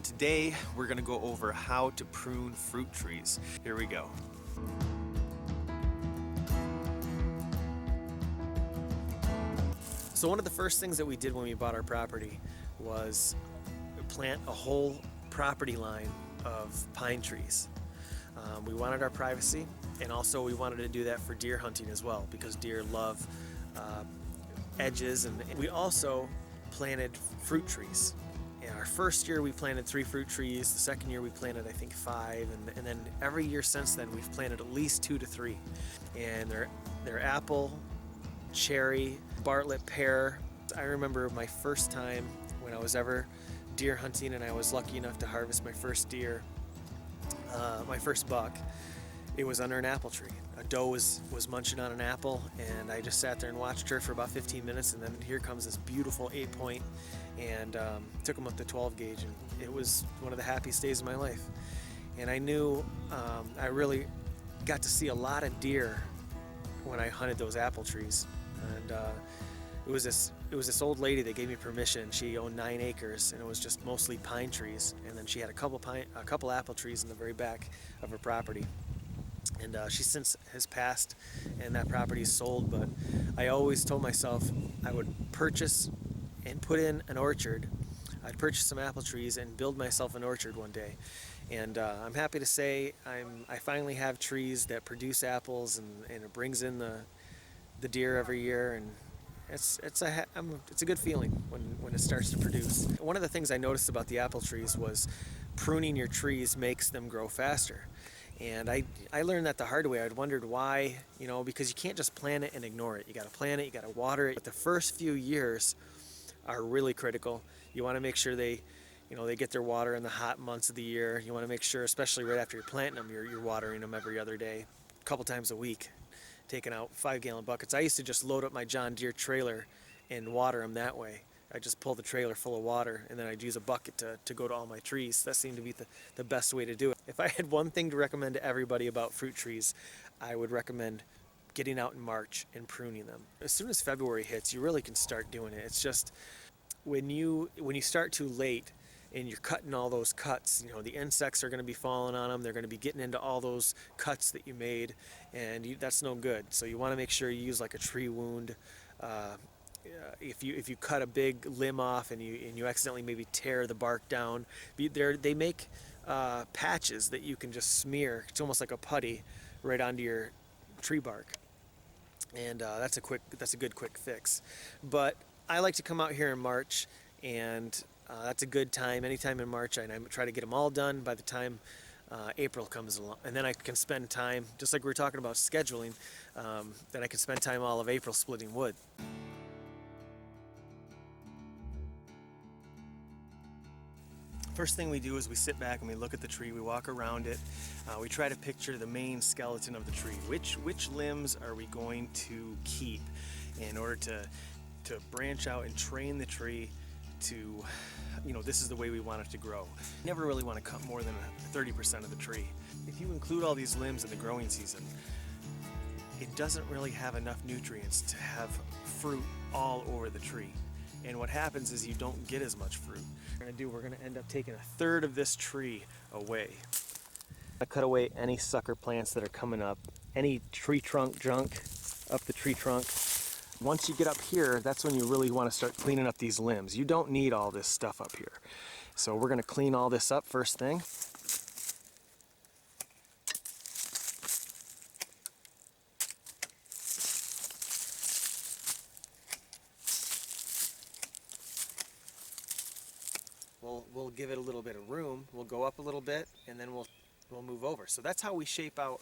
and today we're going to go over how to prune fruit trees. Here we go. So one of the first things that we did when we bought our property was plant a whole property line of pine trees. We wanted our privacy, and also we wanted to do that for deer hunting as well, because deer love edges. And we also planted fruit trees. In our first year we planted 3 fruit trees. The second year we planted I think 5, and then every year since then we've planted at least 2 to 3. And they're apple, cherry, Bartlett pear. I remember my first time when I was ever deer hunting and I was lucky enough to harvest my first deer, my first buck. It was under an apple tree. A doe was munching on an apple, and I just sat there and watched her for about 15 minutes, and then here comes this beautiful 8-point, and took him up to 12 gauge, and it was one of the happiest days of my life. And I knew I really got to see a lot of deer when I hunted those apple trees. And it was this old lady that gave me permission. She owned 9 acres, and it was just mostly pine trees. And then she had a couple apple trees in the very back of her property. And she since has passed, and that property is sold. But I always told myself I would purchase and put in an orchard. I'd purchase some apple trees and build myself an orchard one day. And I'm happy to say I finally have trees that produce apples, and it brings in the deer every year, and it's a good feeling when it starts to produce. One of the things I noticed about the apple trees was pruning your trees makes them grow faster. And I learned that the hard way. I'd wondered why, because you can't just plant it and ignore it. You got to plant it, you got to water it. But the first few years are really critical. You want to make sure they get their water in the hot months of the year. You want to make sure, especially right after you're planting them, you're watering them every other day, a couple times a week, taking out 5-gallon buckets. I used to just load up my John Deere trailer and water them that way. I just pull the trailer full of water, and then I'd use a bucket to go to all my trees. That seemed to be the best way to do it. If I had one thing to recommend to everybody about fruit trees, I would recommend getting out in March and pruning them. As soon as February hits, you really can start doing it. It's just when you start too late and you're cutting all those cuts, the insects are going to be falling on them. They're going to be getting into all those cuts that you made, and that's no good. So you want to make sure you use like a tree wound. If you cut a big limb off and you accidentally maybe tear the bark down, they make patches that you can just smear. It's almost like a putty right onto your tree bark, and that's a good quick fix. But I like to come out here in March, and that's a good time. Anytime in March, and I try to get them all done by the time April comes along, and then I can spend time, just like we were talking about scheduling. Then I can spend time all of April splitting wood. First thing we do is we sit back and we look at the tree, we walk around it, we try to picture the main skeleton of the tree. Which limbs are we going to keep in order to branch out and train the tree to, this is the way we want it to grow. You never really want to cut more than 30% of the tree. If you include all these limbs in the growing season, it doesn't really have enough nutrients to have fruit all over the tree. And what happens is you don't get as much fruit. We're gonna end up taking 1/3 of this tree away. I cut away any sucker plants that are coming up, any tree trunk junk up the tree trunk. Once you get up here, that's when you really want to start cleaning up these limbs. You don't need all this stuff up here. So we're gonna clean all this up first thing. We'll give it a little bit of room. We'll go up a little bit, and then we'll move over. So that's how we shape out,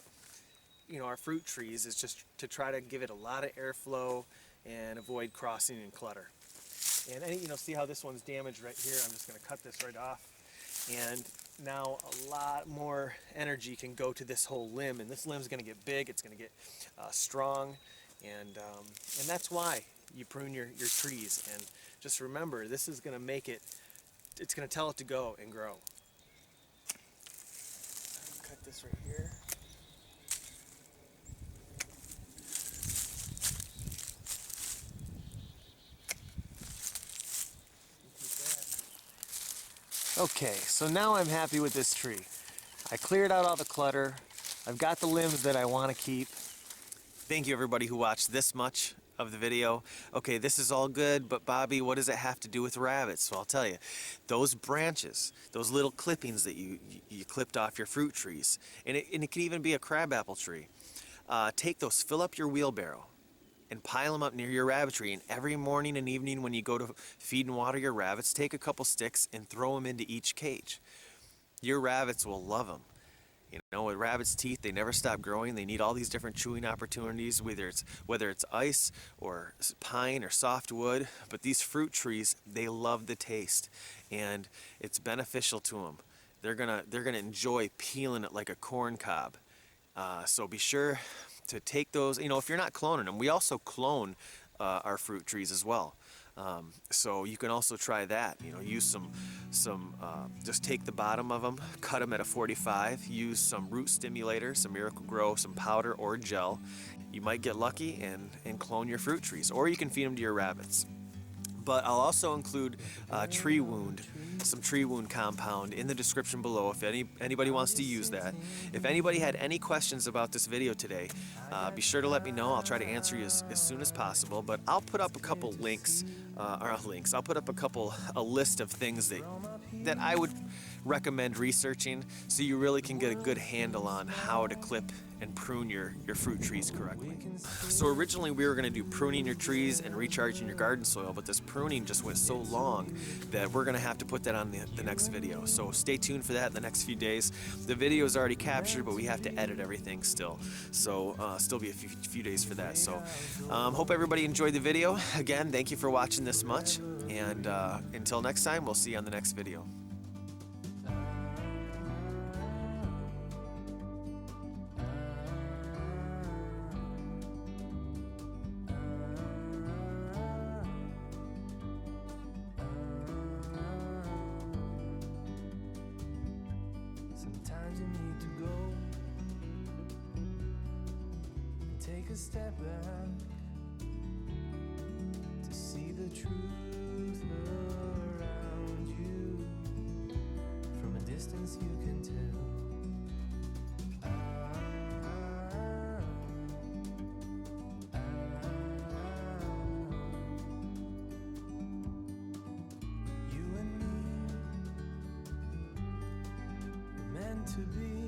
our fruit trees, is just to try to give it a lot of airflow and avoid crossing and clutter. And see how this one's damaged right here? I'm just going to cut this right off. And now a lot more energy can go to this whole limb, and this limb's going to get big. It's going to get strong, and that's why you prune your trees. And just remember, this is going to make it. It's going to tell it to go and grow. Cut this right here. Keep that. Okay, so now I'm happy with this tree. I cleared out all the clutter. I've got the limbs that I want to keep. Thank you everybody who watched this much of the video. Okay, this is all good, but Bobby, what does it have to do with rabbits? So I'll tell you, those branches, those little clippings that you clipped off your fruit trees, and it can even be a crabapple tree. Take those, fill up your wheelbarrow, and pile them up near your rabbitry. And every morning and evening when you go to feed and water your rabbits, take a couple sticks and throw them into each cage. Your rabbits will love them. You know, with rabbits' teeth, they never stop growing. They need all these different chewing opportunities, whether it's ice or pine or softwood. But these fruit trees, they love the taste, and it's beneficial to them. They're gonna enjoy peeling it like a corn cob. So be sure to take those. You know, if you're not cloning them, we also clone our fruit trees as well. So you can also try that. You know, use some just take the bottom of them, cut them at a 45. Use some root stimulator, some Miracle Grow, some powder or gel. You might get lucky and clone your fruit trees, or you can feed them to your rabbits. But I'll also include some tree wound compound in the description below if anybody wants to use that. If anybody had any questions about this video today, be sure to let me know. I'll try to answer you as soon as possible. But I'll put up a couple links, I'll put up a list of things that I would recommend researching, so you really can get a good handle on how to clip and prune your fruit trees correctly. So originally we were going to do pruning your trees and recharging your garden soil, but this pruning just went so long that we're going to have to put that on the next video. So stay tuned for that in the next few days. The video is already captured, but we have to edit everything still. So still be a few days for that. So hope everybody enjoyed the video. Again, thank you for watching this much, and until next time, we'll see you on the next video. Sometimes you need to go and take a step back to see the truth around you. From a distance you can tell. You and me were meant to be.